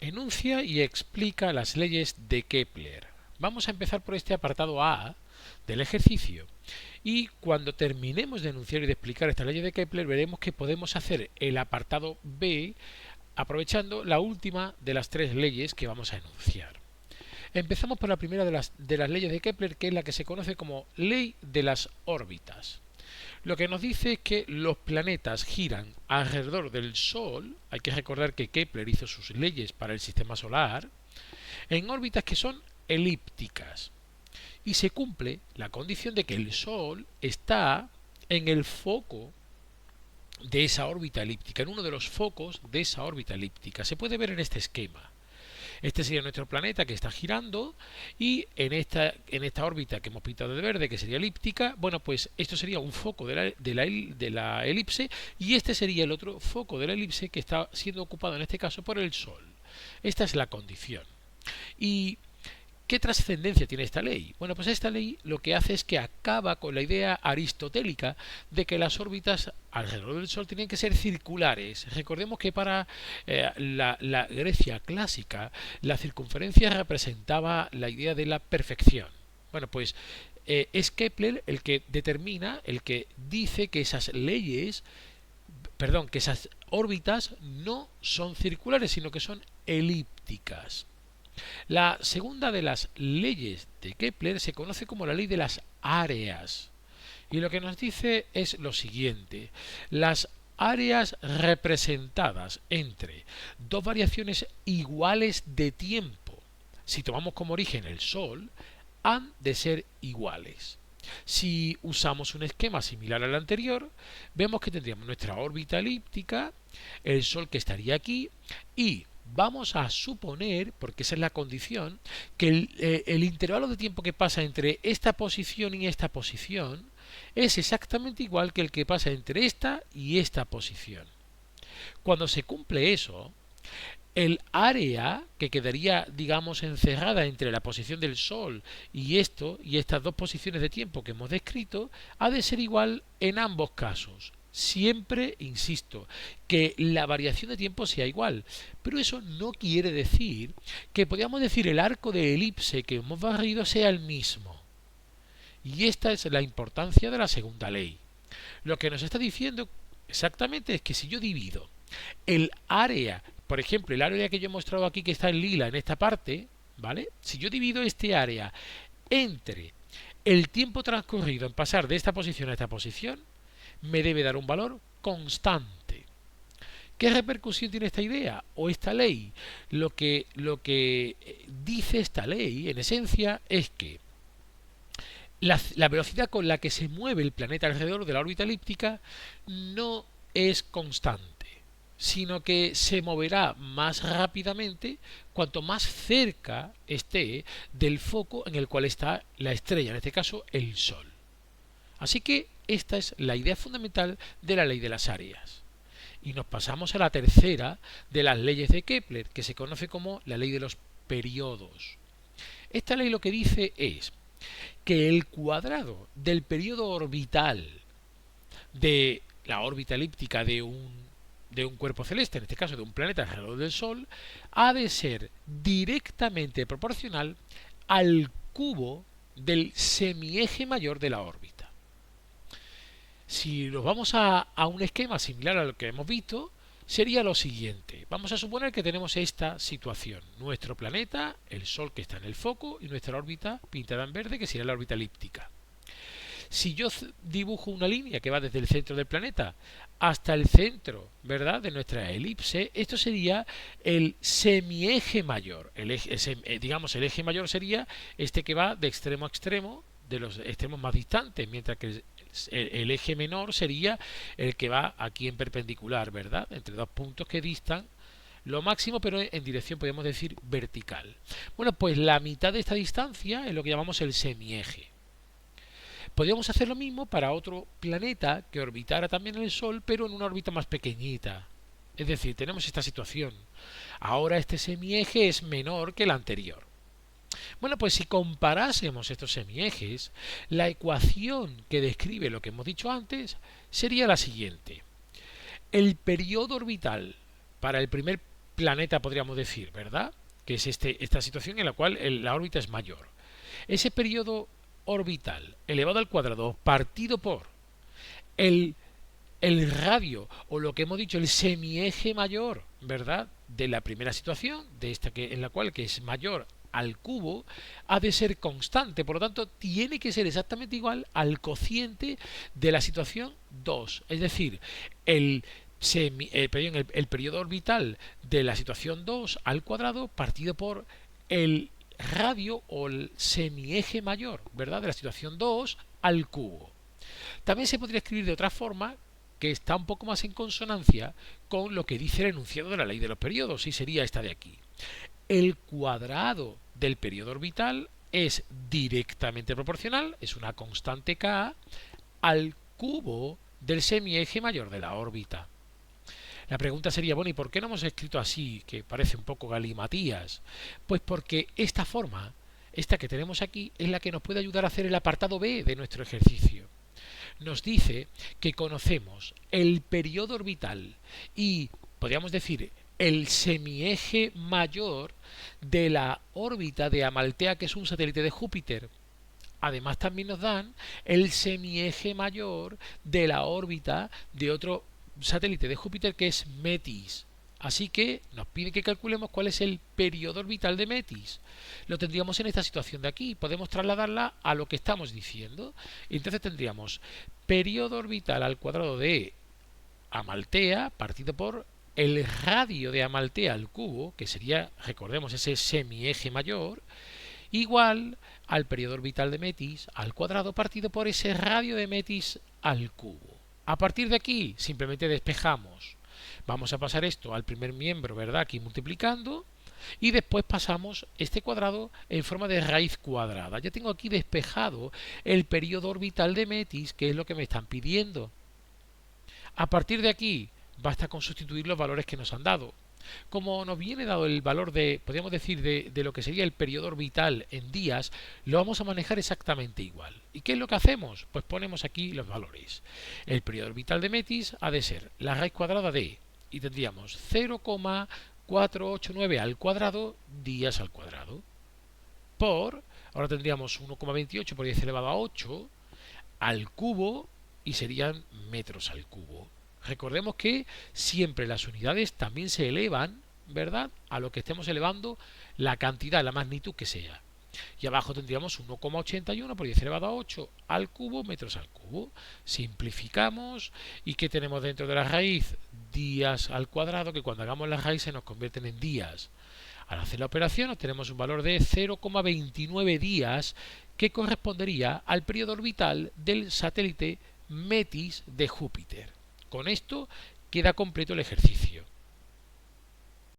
Enuncia y explica las leyes de Kepler. Vamos a empezar por este apartado A del ejercicio. Y cuando terminemos de enunciar y de explicar estas leyes de Kepler, veremos que podemos hacer el apartado B aprovechando la última de las tres leyes que vamos a enunciar. Empezamos por la primera de las leyes de Kepler, que es la que se conoce como ley de las órbitas. Lo que nos dice es que los planetas giran alrededor del Sol. Hay que recordar que Kepler hizo sus leyes para el sistema solar en órbitas que son elípticas. Y se cumple la condición de que el Sol está en el foco de esa órbita elíptica, en uno de los focos de esa órbita elíptica. Se puede ver en este esquema. Este sería nuestro planeta que está girando y en esta órbita que hemos pintado de verde, que sería elíptica, bueno, pues esto sería un foco de la elipse y este sería el otro foco de la elipse que está siendo ocupado en este caso por el Sol. Esta es la condición. ¿Y qué trascendencia tiene esta ley? Bueno, pues esta ley lo que hace es que acaba con la idea aristotélica de que las órbitas alrededor del Sol tienen que ser circulares. Recordemos que para la Grecia clásica la circunferencia representaba la idea de la perfección. Bueno, pues es Kepler el que determina, el que dice que esas leyes, perdón, que esas órbitas no son circulares, sino que son elípticas. La segunda de las leyes de Kepler se conoce como la ley de las áreas. Y lo que nos dice es lo siguiente. Las áreas representadas entre dos variaciones iguales de tiempo, si tomamos como origen el Sol, han de ser iguales. Si usamos un esquema similar al anterior, vemos que tendríamos nuestra órbita elíptica, el Sol que estaría aquí y vamos a suponer, porque esa es la condición, que el intervalo de tiempo que pasa entre esta posición y esta posición es exactamente igual que el que pasa entre esta y esta posición. Cuando se cumple eso, el área que quedaría, digamos, encerrada entre la posición del Sol y estas dos posiciones de tiempo que hemos descrito, ha de ser igual en ambos casos. Siempre, insisto, que la variación de tiempo sea igual, pero eso no quiere decir que podamos decir el arco de elipse que hemos barrido sea el mismo. Y esta es la importancia de la segunda ley. Lo que nos está diciendo exactamente es que si yo divido el área, por ejemplo, el área que yo he mostrado aquí que está en lila en esta parte, ¿vale? Si yo divido este área entre el tiempo transcurrido en pasar de esta posición a esta posición, me debe dar un valor constante. ¿Qué repercusión tiene esta idea o esta ley? Lo que dice esta ley, en esencia, es que la velocidad con la que se mueve el planeta alrededor de la órbita elíptica no es constante, sino que se moverá más rápidamente cuanto más cerca esté del foco en el cual está la estrella, en este caso el Sol. Así que esta es la idea fundamental de la ley de las áreas. Y nos pasamos a la tercera de las leyes de Kepler, que se conoce como la ley de los periodos. Esta ley lo que dice es que el cuadrado del periodo orbital de la órbita elíptica de un cuerpo celeste, en este caso de un planeta alrededor del Sol, ha de ser directamente proporcional al cubo del semieje mayor de la órbita. Si nos vamos a un esquema similar a lo que hemos visto, sería lo siguiente. Vamos a suponer que tenemos esta situación. Nuestro planeta, el Sol que está en el foco y nuestra órbita pintada en verde que sería la órbita elíptica. Si yo dibujo una línea que va desde el centro del planeta hasta el centro, ¿verdad?, de nuestra elipse, esto sería el semieje mayor. Digamos, el eje mayor sería este que va de extremo a extremo, de los extremos más distantes, mientras que el eje menor sería el que va aquí en perpendicular, ¿verdad?, entre dos puntos que distan lo máximo, pero en dirección podemos decir vertical. Bueno, pues la mitad de esta distancia es lo que llamamos el semieje. Podríamos hacer lo mismo para otro planeta que orbitara también el Sol, pero en una órbita más pequeñita. Es decir, tenemos esta situación. Ahora este semieje es menor que el anterior. Bueno, pues si comparásemos estos semiejes, la ecuación que describe lo que hemos dicho antes sería la siguiente. El periodo orbital para el primer planeta, podríamos decir, ¿verdad? Que es esta situación en la cual la órbita es mayor. Ese periodo orbital elevado al cuadrado partido por el, el radio, o lo que hemos dicho, el semieje mayor, ¿verdad? De la primera situación, de esta en la cual que es mayor al cubo, ha de ser constante, por lo tanto tiene que ser exactamente igual al cociente de la situación 2, es decir, el periodo orbital de la situación 2 al cuadrado partido por el radio o el semieje mayor, ¿verdad? De la situación 2 al cubo. También se podría escribir de otra forma que está un poco más en consonancia con lo que dice el enunciado de la ley de los periodos, y sería esta de aquí. El cuadrado del periodo orbital es directamente proporcional, es una constante k, al cubo del semieje mayor de la órbita. La pregunta sería, bueno, ¿y por qué no hemos escrito así, que parece un poco galimatías? Pues porque esta forma, esta que tenemos aquí, es la que nos puede ayudar a hacer el apartado B de nuestro ejercicio. Nos dice que conocemos el periodo orbital y, podríamos decir, el semieje mayor de la órbita de Amaltea, que es un satélite de Júpiter. Además también nos dan el semieje mayor de la órbita de otro satélite de Júpiter, que es Metis. Así que nos pide que calculemos cuál es el periodo orbital de Metis. Lo tendríamos en esta situación de aquí. Podemos trasladarla a lo que estamos diciendo. Y entonces tendríamos periodo orbital al cuadrado de Amaltea partido por el radio de Amaltea al cubo, que sería, recordemos, ese semieje mayor, igual al periodo orbital de Metis al cuadrado partido por ese radio de Metis al cubo. A partir de aquí simplemente despejamos. Vamos a pasar esto al primer miembro, ¿verdad? Aquí multiplicando. Y después pasamos este cuadrado en forma de raíz cuadrada. Ya tengo aquí despejado el periodo orbital de Metis, que es lo que me están pidiendo. A partir de aquí basta con sustituir los valores que nos han dado. Como nos viene dado el valor de, podríamos decir, de lo que sería el periodo orbital en días, lo vamos a manejar exactamente igual. ¿Y qué es lo que hacemos? Pues ponemos aquí los valores. El periodo orbital de Metis ha de ser la raíz cuadrada de, y tendríamos 0,489 al cuadrado días al cuadrado, por, ahora tendríamos 1,28 por 10 elevado a 8 al cubo, y serían metros al cubo. Recordemos que siempre las unidades también se elevan, ¿verdad?, a lo que estemos elevando la cantidad, la magnitud que sea. Y abajo tendríamos 1,81 por 10 elevado a 8 al cubo, metros al cubo. Simplificamos. ¿Y qué tenemos dentro de la raíz? Días al cuadrado, que cuando hagamos la raíz se nos convierten en días. Al hacer la operación obtenemos un valor de 0,29 días, que correspondería al periodo orbital del satélite Metis de Júpiter. Con esto queda completo el ejercicio.